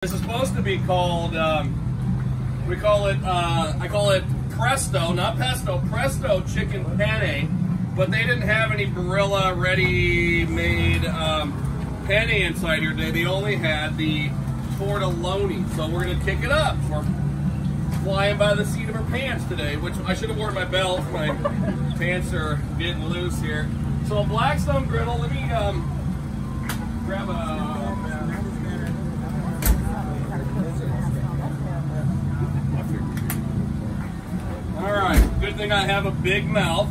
This is supposed to be called, we call it, I call it Presto, not Pesto, Presto chicken penne, but they didn't have any Barilla ready-made penne inside here today. They only had the Tortelloni, so we're going to kick it up. We're flying by the seat of our pants today, which I should have worn my belt. My pants are getting loose here. So Blackstone Griddle, let me grab a... Alright, good thing I have a big mouth.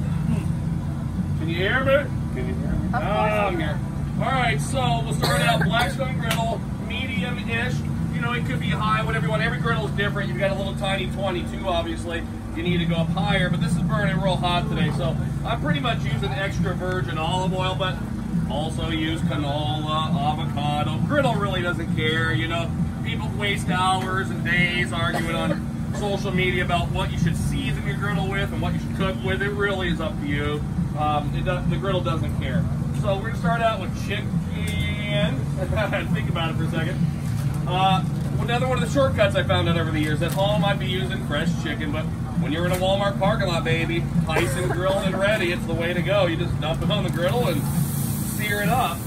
Can you hear me? Can you hear me? I'm here. Alright, so we'll start out Blackstone Griddle, medium-ish. You know, it could be high, whatever you want. Every griddle is different. You've got a little tiny 22, obviously. You need to go up higher, but this is burning real hot today, so I'm pretty much using extra virgin olive oil, but also use canola, avocado. Griddle really doesn't care, you know. People waste hours and days arguing on social media about what you should season your griddle with and what you should cook with. It really is up to you. The griddle doesn't care. So we're going to start out with chicken. Think about it for a second. Another one of the shortcuts I found out over the years. At home I'd be using fresh chicken, but when you're in a Walmart parking lot, baby, Tyson grilled and ready, it's the way to go. You just dump it on the griddle and sear it up.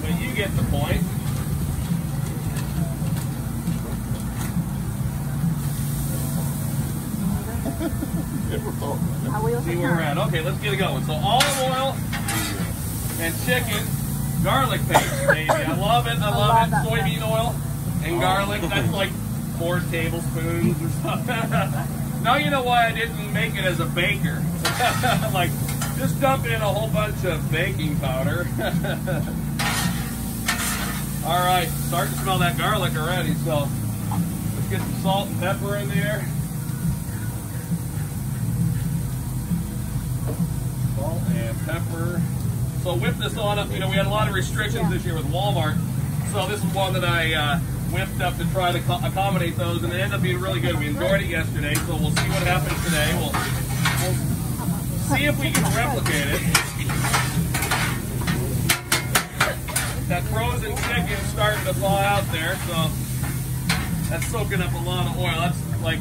But you get the point. See where we're at. Okay, let's get it going. So olive oil and chicken, garlic paste, baby. I love it. I love it. Soybean oil and garlic. That's like 4 tablespoons or something. Now you know why I didn't make it as a baker. Like, just dump in a whole bunch of baking powder. All right, starting to smell that garlic already. So let's get some salt and pepper in there. Salt and pepper. So whip this on up. You know, we had a lot of restrictions this year with Walmart, so this is one that I whipped up to try to accommodate those, and it ended up being really good. We enjoyed it yesterday, so we'll see what happens today. We'll see if we can replicate it. That frozen chicken's starting to thaw out there, so that's soaking up a lot of oil. That's like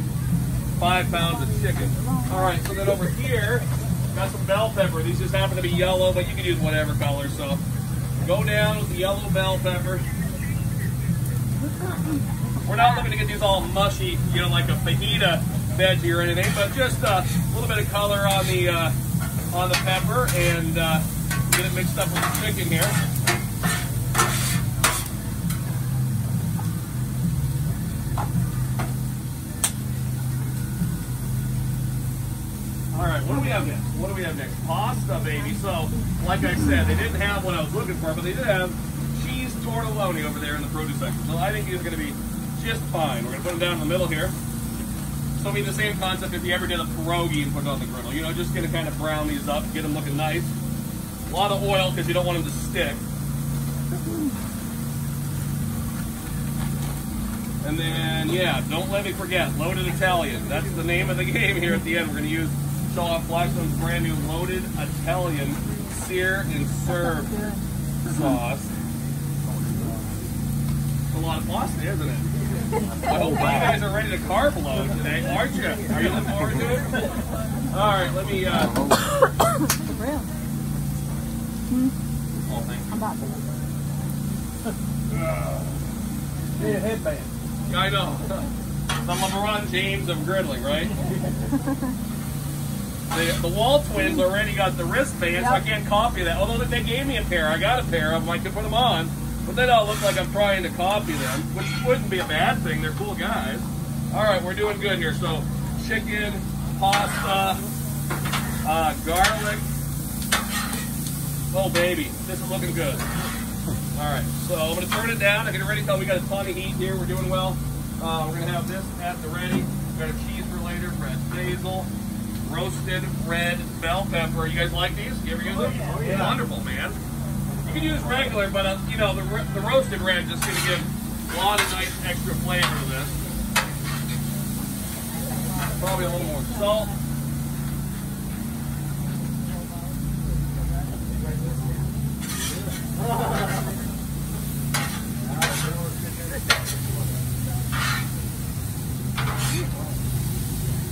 5 pounds of chicken. All right, so then over here, got some bell pepper. These just happen to be yellow, but you can use whatever color. So go down with the yellow bell pepper. We're not looking to get these all mushy, you know, like a fajita veggie or anything, but just a little bit of color on the pepper and get it mixed up with the chicken here. Alright, what do we have next? What do we have next? Pasta, baby. So, like I said, they didn't have what I was looking for, but they did have cheese tortelloni over there in the produce section. So I think it's going to be just fine. We're going to put them down in the middle here. So it'll be the same concept if you ever did a pierogi and put it on the griddle. You know, just going to kind of brown these up, get them looking nice. A lot of oil because you don't want them to stick. And then, yeah, don't let me forget, loaded Italian. That's the name of the game here at the end. We're going to use show off Blackstone's brand new loaded Italian sear and serve sauce. It's a lot of pasta, isn't it? I hope you guys are ready to carb load today, aren't you? Are you looking forward to it? All right, let me. For real? Oh, thank you. I'm about to. Need a headband. I know. The LeBron James of griddling, right? The Wall twins already got the wristbands, so I can't copy that. Although they gave me a pair. I got a pair of them. I could put them on. But they don't look like I'm trying to copy them, which wouldn't be a bad thing. They're cool guys. All right, we're doing good here. So chicken, pasta, garlic. Oh, baby. This is looking good. All right, so I'm going to turn it down. I get it ready until we got a ton of heat here. We're doing well. We're going to have this at the ready. We've got a cheese relater, red basil, roasted red bell pepper. You guys like these? You ever use them? Oh, yeah. Wonderful, man. You can use regular, but you know, the roasted red is just going to give a lot of nice extra flavor to this. Probably a little more salt.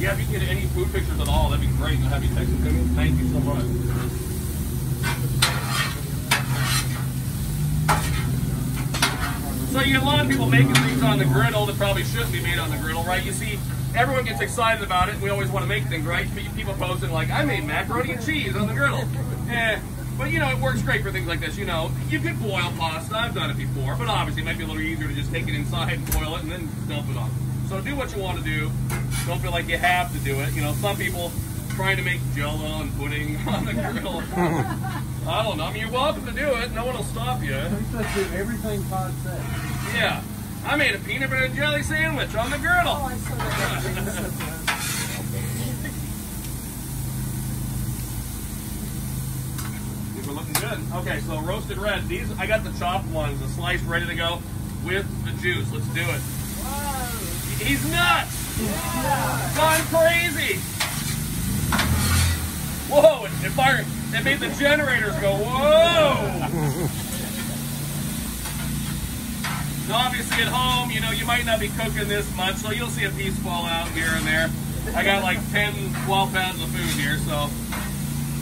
Yeah, if you can get any food pictures at all, that'd be great. I'll have you text them to me. Thank you so much. So you get a lot of people making things on the griddle that probably shouldn't be made on the griddle, right? You see, everyone gets excited about it, and we always want to make things, right? People posting like, I made macaroni and cheese on the griddle. But you know, it works great for things like this. You know, you could boil pasta. I've done it before, but obviously it might be a little easier to just take it inside and boil it and then dump it on. So do what you want to do. Don't feel like you have to do it. You know, some people trying to make Jell-O and pudding on the griddle. I don't know. I mean, you're welcome to do it. No one will stop you. You're supposed to do everything Todd said. Yeah. I made a peanut butter and jelly sandwich on the griddle. Oh, I saw that. These are looking good. Okay, so roasted red. These, I got the chopped ones, the slice ready to go with the juice. Let's do it. Whoa. He's nuts. Yeah. Gone crazy. Whoa, it fired. It made the generators go, whoa! Now obviously at home, you know, you might not be cooking this much, so you'll see a piece fall out here and there. I got like 10, 12 pounds of food here, so.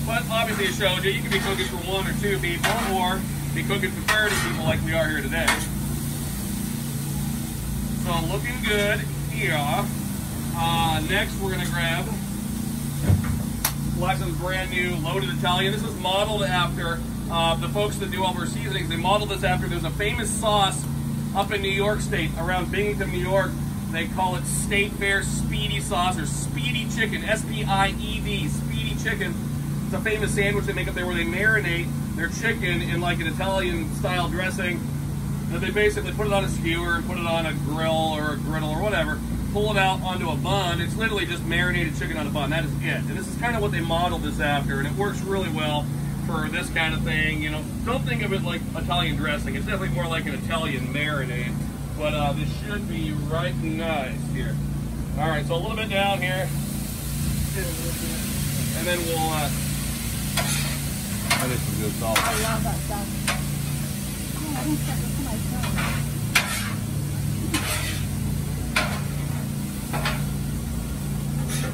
But obviously it shows you, you can be cooking for 1 or 2 people, or be cooking for 30 people like we are here today. So looking good here. Next we're gonna grab Blackstone's brand new loaded Italian. This is modeled after the folks that do all of our seasonings. They modeled this after, there's a famous sauce up in New York State, around Binghamton, New York. They call it State Fair Speedy Sauce, or Speedy Chicken, S-P-I-E-D, Speedy Chicken. It's a famous sandwich they make up there where they marinate their chicken in like an Italian-style dressing. And they basically put it on a skewer and put it on a grill or a griddle or whatever. Pull it out onto a bun. It's literally just marinated chicken on a bun. That is it. And this is kind of what they modeled this after, and it works really well for this kind of thing. You know, don't think of it like Italian dressing. It's definitely more like an Italian marinade. But this should be right nice here. All right, so a little bit down here, and then we'll. That is some good salt. I love that stuff. Oh, I didn't set this to my phone.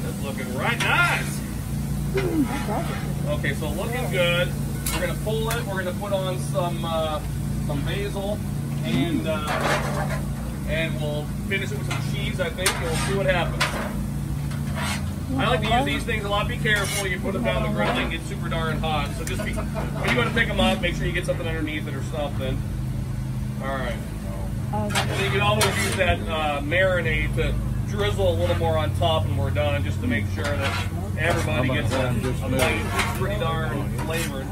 That's looking right nice. Okay, so looking good. We're gonna pull it. We're gonna put on some basil, and we'll finish it with some cheese, I think, and we'll see what happens. I like to use these things a lot. Be careful. You put them down the grill, they get super darn hot. So just be, when you go to pick them up, make sure you get something underneath it or something. All right. And then you can always use that marinade to drizzle a little more on top when we're done, just to make sure that everybody gets a plate. It's pretty darn flavored.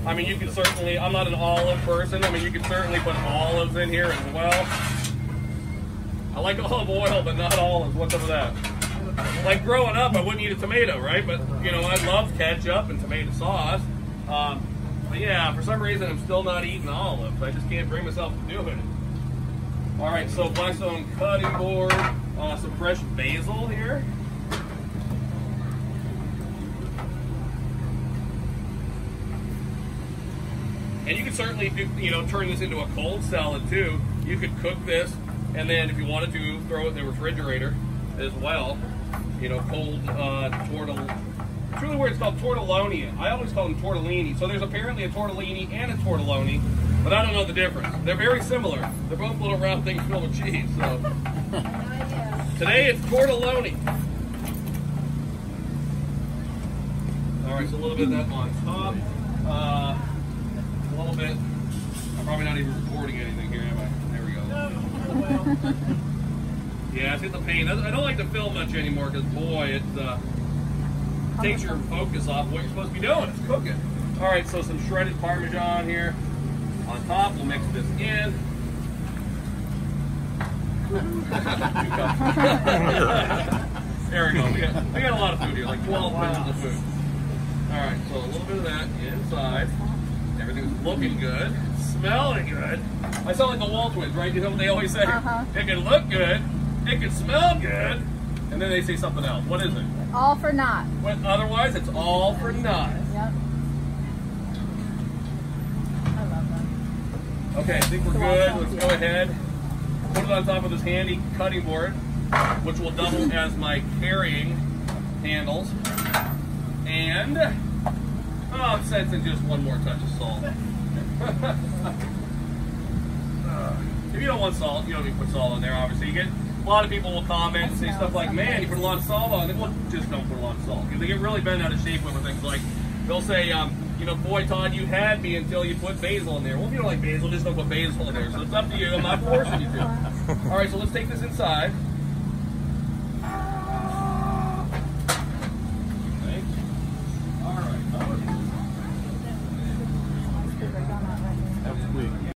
I mean, you can certainly, I'm not an olive person, I mean, you can certainly put olives in here as well. I like olive oil, but not olives. What's up with that? Like growing up, I wouldn't eat a tomato, right? But, you know, I love ketchup and tomato sauce. But yeah, for some reason, I'm still not eating olives. I just can't bring myself to do it. All right, so Blackstone cutting board, some fresh basil here. And you can certainly do, you know, turn this into a cold salad too. You could cook this, and then if you wanted to, throw it in the refrigerator as well. You know, cold tortellini. It's really weird. It's called tortelloni. I always call them tortellini. So there's apparently a tortellini and a tortelloni, but I don't know the difference. They're very similar. They're both little round things filled with cheese. So today it's tortelloni. All right, so a little bit of that on top. A little bit. I'm probably not even recording anything here, am I? There we go. Yeah, it's the pain. I don't like to film much anymore because, boy, it takes your focus off what you're supposed to be doing. It's cooking. All right, so some shredded Parmesan here on top. We'll mix this in. There we go. We got a lot of food here, like 12 pounds of food. All right, so a little bit of that inside. Everything's looking good, smelling good. I sound like the Wall Twins, right? You know what they always say? It can look good, it can smell good, and then they say something else. What is it? All for naught. What, otherwise, it's all for naught. Yep. I love Okay, I think we're good. Let's go ahead. Put it on top of this handy cutting board, which will double as my carrying handles. And, I'm sensing just one more touch of salt. If you don't want salt, you don't need to put salt on there, obviously. You get a lot of people will comment and say stuff like, man, you put a lot of salt on it. Well, just don't put a lot of salt. They get really bent out of shape with things like, they'll say, you know, boy, Todd, you had me until you put basil in there. Well, if you don't like basil, just don't put basil in there. So it's up to you. I'm not forcing you to. All right, so let's take this inside.